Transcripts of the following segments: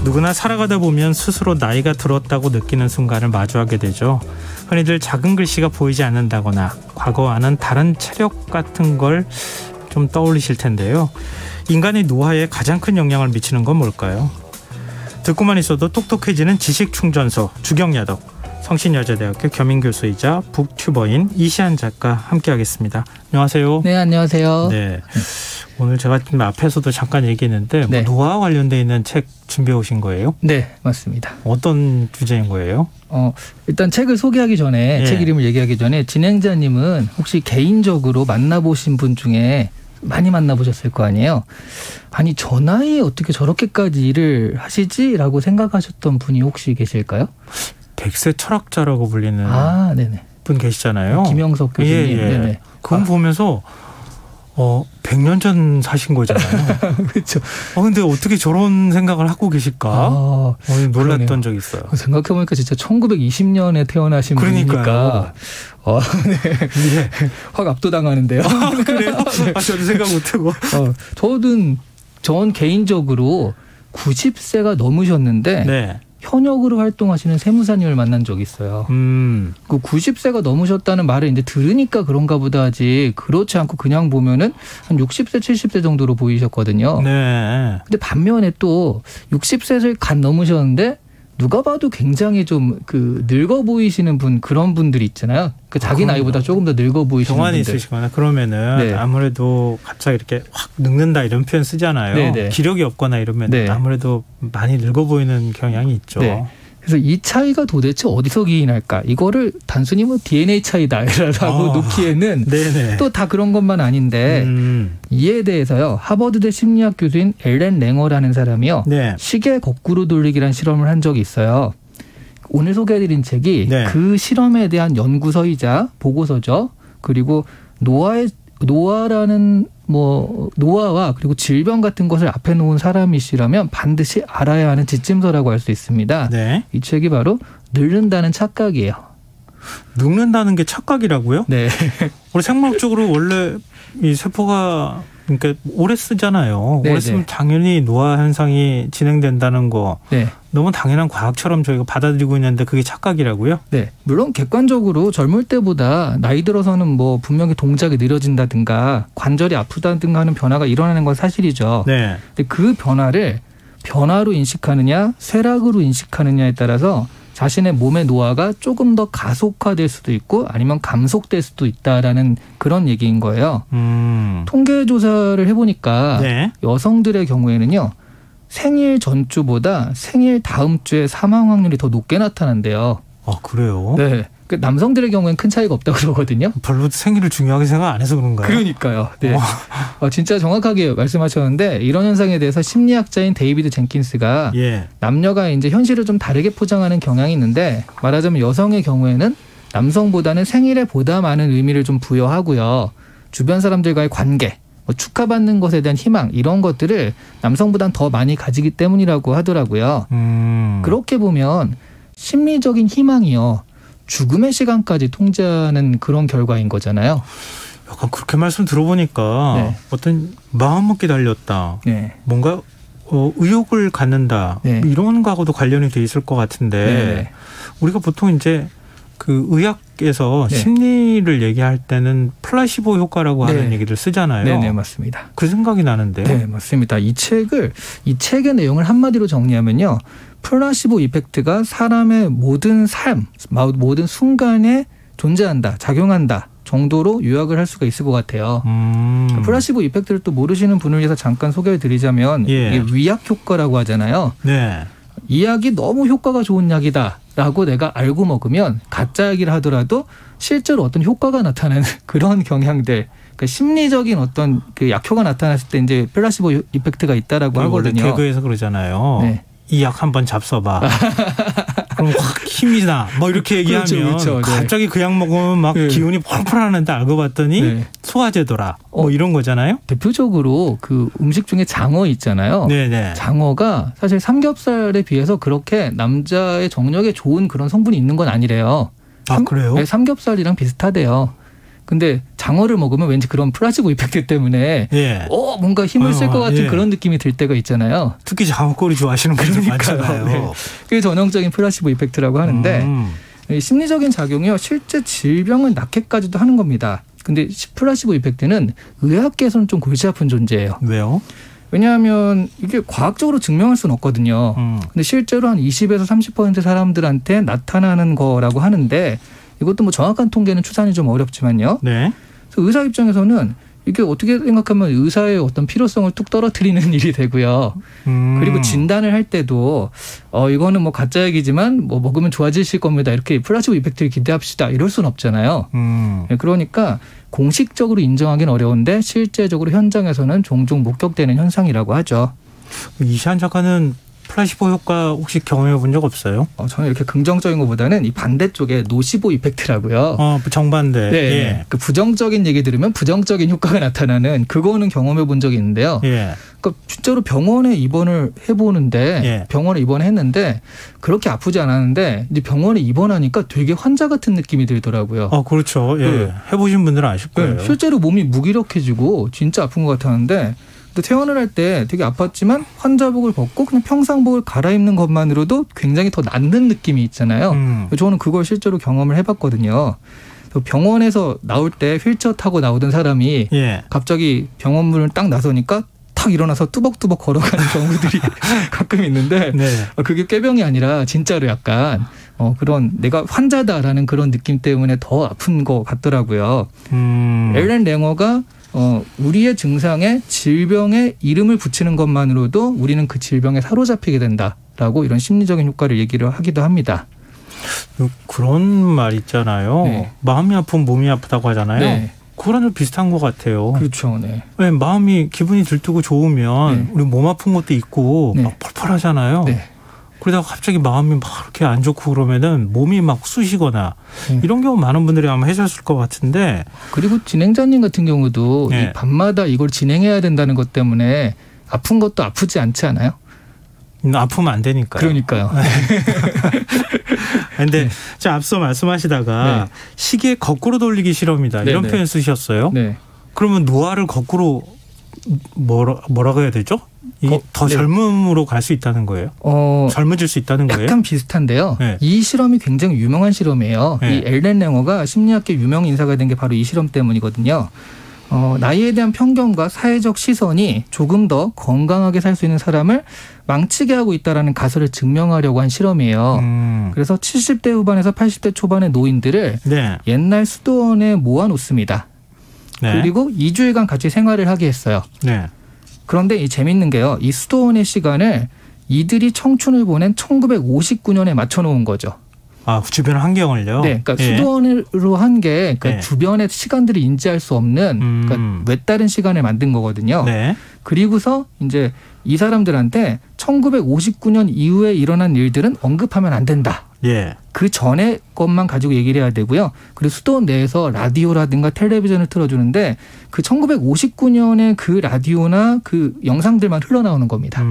누구나 살아가다 보면 스스로 나이가 들었다고 느끼는 순간을 마주하게 되죠. 흔히들 작은 글씨가 보이지 않는다거나 과거와는 다른 체력 같은 걸 좀 떠올리실 텐데요. 인간의 노화에 가장 큰 영향을 미치는 건 뭘까요? 듣고만 있어도 똑똑해지는 지식충전소 주경야독, 성신여자대학교 겸임교수이자 북튜버인 이시안 작가 함께하겠습니다. 안녕하세요. 네, 안녕하세요. 네, 오늘 제가 좀 앞에서도 잠깐 얘기했는데 네. 노화와 관련돼 있는 책 준비해 오신 거예요? 네, 맞습니다. 어떤 주제인 거예요? 일단 책을 소개하기 전에 책 이름을 얘기하기 전에 진행자님은 혹시 개인적으로 만나보신 분 중에 많이 만나보셨을 거 아니에요? 아니 저 나이에 어떻게 저렇게까지 일을 하시지? 라고 생각하셨던 분이 혹시 계실까요? 백세 철학자라고 불리는 네네. 분 계시잖아요. 김영석 교수님. 예. 네네. 그건 보면서 100년 전 사신 거잖아요. 그렇죠. 근데 어떻게 저런 생각을 하고 계실까? 놀랐던 그러네요. 적이 있어요. 생각해보니까 진짜 1920년에 태어나신 분이니까 네. 예. 확 압도당하는데요. 그래요? 저도 생각 못하고. 전 개인적으로 90세가 넘으셨는데 네. 현역으로 활동하시는 세무사님을 만난 적이 있어요. 그 90세가 넘으셨다는 말을 이제 들으니까 그런가 보다 하지, 그렇지 않고 그냥 보면은 한 60세, 70세 정도로 보이셨거든요. 네. 근데 반면에 또 60세를 갓 넘으셨는데 누가 봐도 굉장히 좀 늙어 보이시는 분, 그런 분들이 있잖아요. 자기 나이보다 조금 더 늙어 보이시는 병환이 분들. 있으시거나 그러면은 네. 아무래도 갑자기 이렇게 확 늙는다 이런 표현 쓰잖아요. 네네. 기력이 없거나 이러면 네. 아무래도 많이 늙어 보이는 경향이 있죠. 네. 그래서 이 차이가 도대체 어디서 기인할까? 이거를 단순히 DNA 차이다라고 놓기에는 네네. 또 다 그런 것만 아닌데 이에 대해서요. 하버드대 심리학 교수인 앨런 랭어라는 사람이요. 네. 시계 거꾸로 돌리기란 실험을 한 적이 있어요. 오늘 소개해드린 책이 네. 그 실험에 대한 연구서이자 보고서죠. 그리고 노화와 그리고 질병 같은 것을 앞에 놓은 사람이시라면 반드시 알아야 하는 지침서라고 할 수 있습니다. 네. 이 책이 바로 늙는다는 착각이에요. 늙는다는 게 착각이라고요? 네. 우리 생물학적으로 원래 이 세포가 그러니까 오래 쓰잖아요. 네, 오래 쓰면 네. 당연히 노화 현상이 진행된다는 거 네. 너무 당연한 과학처럼 저희가 받아들이고 있는데 그게 착각이라고요? 네. 물론 객관적으로 젊을 때보다 나이 들어서는 분명히 동작이 느려진다든가 관절이 아프다든가 하는 변화가 일어나는 건 사실이죠. 네. 근데 그 변화를 변화로 인식하느냐 쇠락으로 인식하느냐에 따라서 자신의 몸의 노화가 조금 더 가속화될 수도 있고 아니면 감속될 수도 있다라는 그런 얘기인 거예요. 통계 조사를 해보니까 네. 여성들의 경우에는요. 생일 전주보다 생일 다음 주에 사망 확률이 더 높게 나타난대요. 그래요? 네. 남성들의 경우에는 큰 차이가 없다고 그러거든요. 별로 생일을 중요하게 생각 안 해서 그런가요? 그러니까요. 네. 진짜 정확하게 말씀하셨는데 이런 현상에 대해서 심리학자인 데이비드 젠킨스가 남녀가 이제 현실을 좀 다르게 포장하는 경향이 있는데 말하자면 여성의 경우에는 남성보다는 생일에 보다 많은 의미를 좀 부여하고요. 주변 사람들과의 관계, 축하받는 것에 대한 희망 이런 것들을 남성보다는 더 많이 가지기 때문이라고 하더라고요. 그렇게 보면 심리적인 희망이요. 죽음의 시간까지 통제하는 그런 결과인 거잖아요. 약간 그렇게 말씀 들어보니까 어떤 마음먹기 달렸다. 뭔가 의욕을 갖는다. 이런 거하고도 관련이 돼 있을 것 같은데 우리가 보통 이제 그 의학에서 심리를 얘기할 때는 플라시보 효과라고 하는 얘기를 쓰잖아요. 네, 맞습니다. 그 생각이 나는데. 네, 맞습니다. 이 책의 내용을 한마디로 정리하면요. 플라시보 이펙트가 사람의 모든 삶, 모든 순간에 존재한다, 작용한다 정도로 요약을 할 수가 있을 것 같아요. 플라시보 이펙트를 또 모르시는 분을 위해서 잠깐 소개해 드리자면 이게 위약 효과라고 하잖아요. 네. 이 약이 너무 효과가 좋은 약이다라고 내가 알고 먹으면 가짜 약이라 하더라도 실제로 어떤 효과가 나타나는 그런 경향들. 그러니까 심리적인 어떤 그 약효가 나타났을 때 이제 플라시보 이펙트가 있다라고 하거든요. 개그에서 그러잖아요. 네. 이 약 한번 잡숴봐. 그럼 확 힘이 나. 이렇게 얘기하면 그렇죠. 갑자기 그 약 먹으면 막 기운이 펄펄 하는데 알고 봤더니 소화제더라. 이런 거잖아요. 대표적으로 그 음식 중에 장어 있잖아요. 네네. 장어가 사실 삼겹살에 비해서 그렇게 남자의 정력에 좋은 그런 성분이 있는 건 아니래요. 그래요? 네, 삼겹살이랑 비슷하대요. 근데 장어를 먹으면 왠지 그런 플라시보 이펙트 때문에 예. 뭔가 힘을 쓸 것 같은 그런 느낌이 들 때가 있잖아요. 특히 장어꼬리 좋아하시는 분들 많잖아요. 네. 그게 전형적인 플라시보 이펙트라고 하는데 심리적인 작용이요. 실제 질병을 낳게까지도 하는 겁니다. 근데 플라시보 이펙트는 의학계에서는 좀 골치 아픈 존재예요. 왜요? 왜냐하면 이게 과학적으로 증명할 수는 없거든요. 근데 실제로 한 20에서 30% 사람들한테 나타나는 거라고 하는데 이것도 뭐 정확한 통계는 추산이 좀 어렵지만요. 네. 그래서 의사 입장에서는 이게 어떻게 생각하면 의사의 어떤 필요성을 뚝 떨어뜨리는 일이 되고요. 그리고 진단을 할 때도 이거는 뭐 가짜 얘기지만 뭐 먹으면 좋아지실 겁니다. 이렇게 플라시보 이펙트를 기대합시다. 이럴 수는 없잖아요. 그러니까 공식적으로 인정하기는 어려운데 실제적으로 현장에서는 종종 목격되는 현상이라고 하죠. 이시안 작가는 플라시보 효과 혹시 경험해 본 적 없어요? 저는 이렇게 긍정적인 것보다는 이 반대쪽에 노시보 이펙트라고요. 정반대. 네. 예. 그 부정적인 얘기 들으면 부정적인 효과가 나타나는 그거는 경험해 본 적이 있는데요. 예. 그러니까 실제로 병원에 입원을 해보는데 예. 병원에 입원했는데 그렇게 아프지 않았는데 이제 병원에 입원하니까 되게 환자 같은 느낌이 들더라고요. 그렇죠. 예. 네. 해보신 분들은 아실 거예요. 네. 실제로 몸이 무기력해지고 진짜 아픈 것 같았는데 근데 퇴원을 할 때 되게 아팠지만 환자복을 벗고 그냥 평상복을 갈아입는 것만으로도 굉장히 더 낫는 느낌이 있잖아요. 저는 그걸 실제로 경험을 해봤거든요. 병원에서 나올 때 휠체어 타고 나오던 사람이 예. 갑자기 병원 문을 딱 나서니까 탁 일어나서 뚜벅뚜벅 걸어가는 경우들이 가끔 있는데 네. 그게 꾀병이 아니라 진짜로 약간 그런 내가 환자다라는 그런 느낌 때문에 더 아픈 것 같더라고요. 엘렌 랭어가 우리의 증상에 질병의 이름을 붙이는 것만으로도 우리는 그 질병에 사로잡히게 된다라고 이런 심리적인 효과를 얘기를 하기도 합니다. 그런 말 있잖아요. 네. 마음이 아프면 몸이 아프다고 하잖아요. 네. 그거랑 좀 비슷한 것 같아요. 그렇죠. 네. 네, 마음이 기분이 들뜨고 좋으면 네. 우리 몸 아픈 것도 있고 네. 막 펄펄하잖아요. 네. 그러다가 갑자기 마음이 막 이렇게 안 좋고 그러면은 몸이 막 쑤시거나 이런 경우 많은 분들이 아마 해주셨을 것 같은데. 그리고 진행자님 같은 경우도 네. 이 밤마다 이걸 진행해야 된다는 것 때문에 아픈 것도 아프지 않지 않아요? 아프면 안 되니까요. 그러니까요. 근데 자, 앞서 말씀하시다가 네. 시계 거꾸로 돌리기 실험이다. 네, 이런 네. 표현 쓰셨어요. 네. 그러면 노화를 거꾸로 뭐라고 해야 되죠? 이게 더 네. 젊음으로 갈 수 있다는 거예요? 젊어질 수 있다는 거예요? 약간 비슷한데요. 네. 이 실험이 굉장히 유명한 실험이에요. 네. 이 엘렌 랭어가 심리학계 유명 인사가 된 게 바로 이 실험 때문이거든요. 나이에 대한 편견과 사회적 시선이 조금 더 건강하게 살 수 있는 사람을 망치게 하고 있다라는 가설을 증명하려고 한 실험이에요. 그래서 70대 후반에서 80대 초반의 노인들을 네. 옛날 수도원에 모아놓습니다. 네. 그리고 2주일간 같이 생활을 하게 했어요. 네. 그런데 이 재밌는 게요. 이 수도원의 시간을 이들이 청춘을 보낸 1959년에 맞춰놓은 거죠. 주변 환경을요? 네, 그러니까 예. 수도원으로 한 게 그러니까 네. 주변의 시간들을 인지할 수 없는 그러니까 외다른 시간을 만든 거거든요. 네. 그리고서 이제 이 사람들한테 1959년 이후에 일어난 일들은 언급하면 안 된다. 예. 그 전에 것만 가지고 얘기를 해야 되고요. 그리고 수도원 내에서 라디오라든가 텔레비전을 틀어주는데 그 1959년의 그 라디오나 그 영상들만 흘러나오는 겁니다.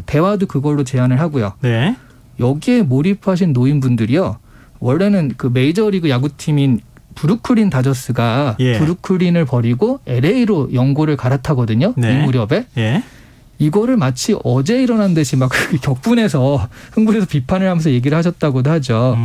대화도 그걸로 제한을 하고요. 네. 여기에 몰입하신 노인분들이요. 원래는 그 메이저리그 야구팀인 브루클린 다저스가 예. 브루클린을 버리고 LA로 연고를 갈아타거든요. 네. 이 무렵에. 예. 이거를 마치 어제 일어난 듯이 막 격분해서 흥분해서 비판을 하면서 얘기를 하셨다고도 하죠.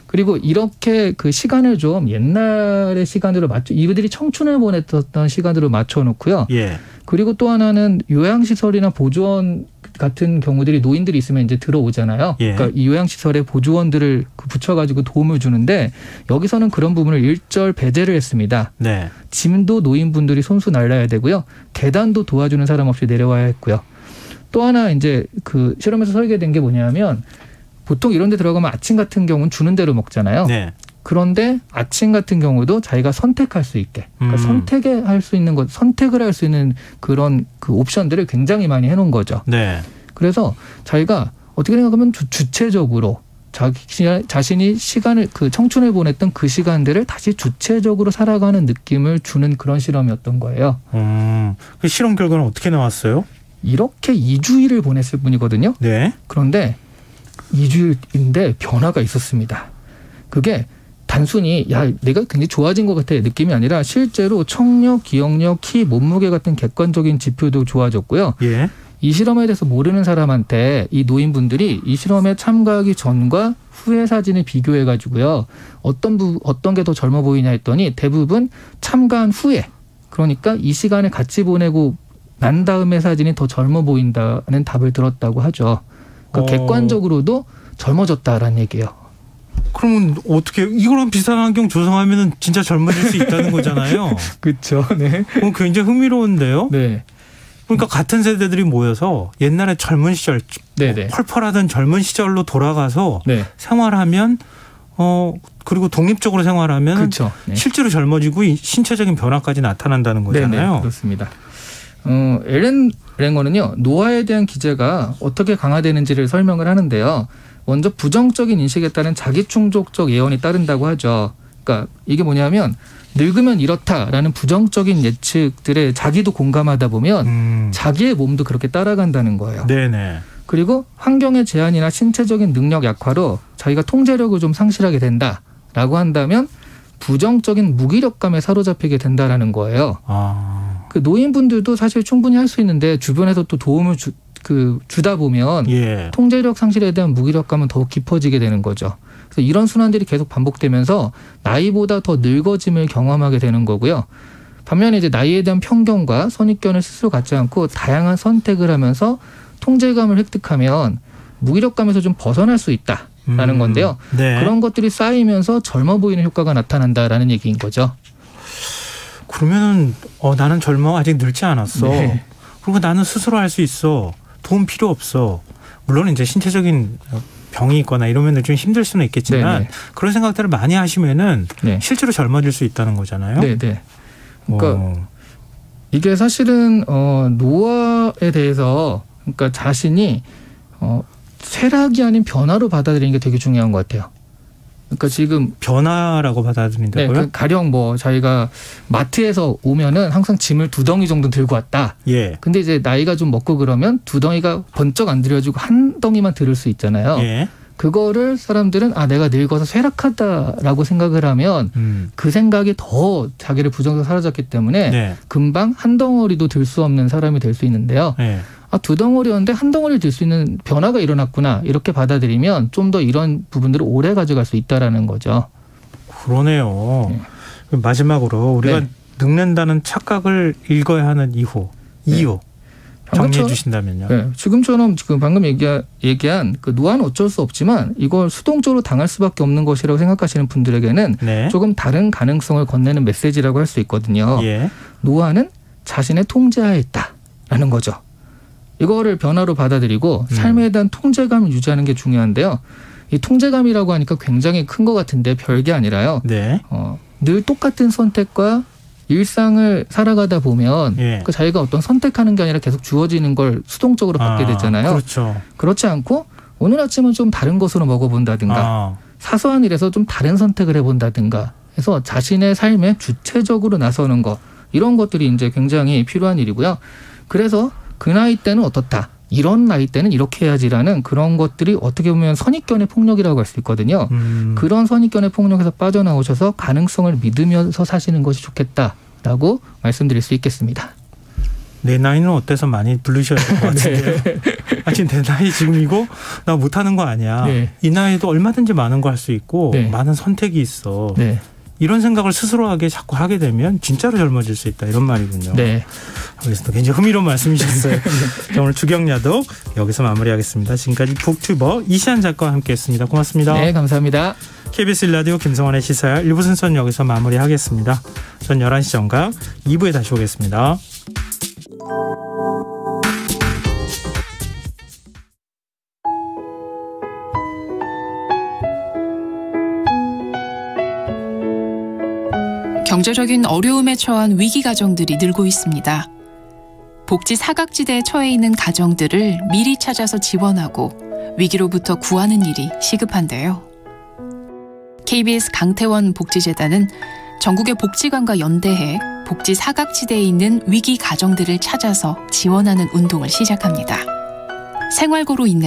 그리고 이렇게 그 시간을 좀 옛날의 시간으로 이들이 청춘을 보냈던 시간으로 맞춰놓고요. 예. 그리고 또 하나는 요양시설이나 보조원 같은 경우들이 노인들이 있으면 이제 들어오잖아요. 예. 그러니까 이 요양시설에 보조원들을 붙여가지고 도움을 주는데 여기서는 그런 부분을 일절 배제를 했습니다. 네. 짐도 노인분들이 손수 날라야 되고요. 계단도 도와주는 사람 없이 내려와야 했고요. 또 하나 이제 그 실험에서 설계된 게 뭐냐면 보통 이런 데 들어가면 아침 같은 경우는 주는 대로 먹잖아요. 네. 그런데 아침 같은 경우도 자기가 선택할 수 있게 그러니까 선택을 할 수 있는 그런 그 옵션들을 굉장히 많이 해놓은 거죠. 네. 그래서 자기가 어떻게 생각하면 주체적으로 자신이 시간을 그 청춘을 보냈던 그 시간들을 다시 주체적으로 살아가는 느낌을 주는 그런 실험이었던 거예요. 그 실험 결과는 어떻게 나왔어요? 이렇게 2주일을 보냈을 뿐이거든요. 네. 그런데 2주일인데 변화가 있었습니다. 그게 단순히 야 내가 굉장히 좋아진 것 같아 느낌이 아니라 실제로 청력, 기억력, 키, 몸무게 같은 객관적인 지표도 좋아졌고요. 예. 이 실험에 대해서 모르는 사람한테 이 노인분들이 이 실험에 참가하기 전과 후의 사진을 비교해가지고요. 어떤 게 더 젊어 보이냐 했더니 대부분 참가한 후에 그러니까 이 시간을 같이 보내고 난 다음의 사진이 더 젊어 보인다는 답을 들었다고 하죠. 그러니까 객관적으로도 젊어졌다라는 얘기예요. 그러면 어떻게 이거랑 비슷한 환경 조성하면은 진짜 젊어질 수 있다는 거잖아요. 그렇죠. 네. 굉장히 흥미로운데요. 네. 그러니까 같은 세대들이 모여서 옛날에 젊은 시절, 네네. 펄펄하던 젊은 시절로 돌아가서 네. 생활하면 그리고 독립적으로 생활하면 그렇죠. 네. 실제로 젊어지고 신체적인 변화까지 나타난다는 거잖아요. 네네. 그렇습니다. 앨런 랭어는요. 노화에 대한 기제가 어떻게 강화되는지를 설명을 하는데요. 먼저 부정적인 인식에 따른 자기충족적 예언이 따른다고 하죠. 그러니까 이게 뭐냐면 늙으면 이렇다라는 부정적인 예측들에 자기도 공감하다 보면 자기의 몸도 그렇게 따라간다는 거예요. 네네. 그리고 환경의 제한이나 신체적인 능력 약화로 자기가 통제력을 좀 상실하게 된다라고 한다면 부정적인 무기력감에 사로잡히게 된다라는 거예요. 그 노인분들도 사실 충분히 할 수 있는데 주변에서 또 도움을 주다 보면 예. 통제력 상실에 대한 무기력감은 더욱 깊어지게 되는 거죠. 그래서 이런 순환들이 계속 반복되면서 나이보다 더 늙어짐을 경험하게 되는 거고요. 반면에 이제 나이에 대한 편견과 선입견을 스스로 갖지 않고 다양한 선택을 하면서 통제감을 획득하면 무기력감에서 좀 벗어날 수 있다라는 건데요. 네. 그런 것들이 쌓이면서 젊어 보이는 효과가 나타난다라는 얘기인 거죠. 그러면은 나는 젊어 아직 늙지 않았어. 네. 그리고 나는 스스로 할 수 있어. 도움 필요 없어. 물론 이제 신체적인 병이 있거나 이러면 좀 힘들 수는 있겠지만 네네. 그런 생각들을 많이 하시면은 네. 실제로 젊어질 수 있다는 거잖아요. 네. 그러니까 이게 사실은 노화에 대해서 그러니까 자신이 쇠락이 아닌 변화로 받아들이는 게 되게 중요한 것 같아요. 그러니까 지금 변화라고 받아들인다고요? 네, 가령 자기가 마트에서 오면은 항상 짐을 2덩이 정도 들고 왔다. 예. 근데 이제 나이가 좀 먹고 그러면 2덩이가 번쩍 안 들여지고 한 덩이만 들을 수 있잖아요. 예. 그거를 사람들은 내가 늙어서 쇠락하다라고 생각을 하면 그 생각이 더 자기를 부정적으로 사로잡기 때문에 네. 금방 한 덩어리도 들 수 없는 사람이 될 수 있는데요. 네. 2덩어리였는데 한 덩어리를 들 수 있는 변화가 일어났구나 이렇게 받아들이면 좀 더 이런 부분들을 오래 가져갈 수 있다라는 거죠. 그러네요. 네. 마지막으로 우리가 네. 늙는다는 착각을 읽어야 하는 이유 정리해 주신다면요. 네. 지금 방금 얘기한 그 노화는 어쩔 수 없지만 이걸 수동적으로 당할 수밖에 없는 것이라고 생각하시는 분들에게는 네. 조금 다른 가능성을 건네는 메시지라고 할 수 있거든요. 예. 노화는 자신의 통제하에 있다라는 거죠. 이거를 변화로 받아들이고 삶에 대한 통제감을 유지하는 게 중요한데요. 이 통제감이라고 하니까 굉장히 큰 것 같은데 별게 아니라요. 네. 늘 똑같은 선택과 일상을 살아가다 보면 예. 그 자기가 어떤 선택하는 게 아니라 계속 주어지는 걸 수동적으로 받게 되잖아요. 그렇죠. 그렇지 않고 오늘 아침은 좀 다른 것으로 먹어본다든가 사소한 일에서 좀 다른 선택을 해본다든가 해서 자신의 삶에 주체적으로 나서는 것 이런 것들이 이제 굉장히 필요한 일이고요. 그래서 그 나이 때는 어떻다. 이런 나이 때는 이렇게 해야지라는 그런 것들이 어떻게 보면 선입견의 폭력이라고 할 수 있거든요. 그런 선입견의 폭력에서 빠져나오셔서 가능성을 믿으면서 사시는 것이 좋겠다라고 말씀드릴 수 있겠습니다. 내 나이는 어때서 많이 부르셔야 될 것 같은데요. 네. 지금 내 나이 지금이고 나 못하는 거 아니야. 네. 이 나이도 얼마든지 많은 거 할 수 있고 네. 많은 선택이 있어. 네. 이런 생각을 스스로 자꾸 하게 되면 진짜로 젊어질 수 있다 이런 말이군요. 네. 알겠습니다. 굉장히 흥미로운 말씀이셨어요. 자, 오늘 주경야독 여기서 마무리하겠습니다. 지금까지 북튜버 이시안 작가와 함께했습니다. 고맙습니다. 네, 감사합니다. KBS 1라디오 김성환의 시사야 1부 순서는 여기서 마무리하겠습니다. 전 11시 정각 2부에 다시 오겠습니다. 경제적인 어려움에 처한 위기 가정들이 늘고 있습니다. 복지 사각지대에 처해 있는 가정들을 미리 찾아서 지원하고 위기로부터 구하는 일이 시급한데요. KBS 강태원 복지재단은 전국의 복지관과 연대해 복지 사각지대에 있는 위기 가정들을 찾아서 지원하는 운동을 시작합니다. 생활고로 인해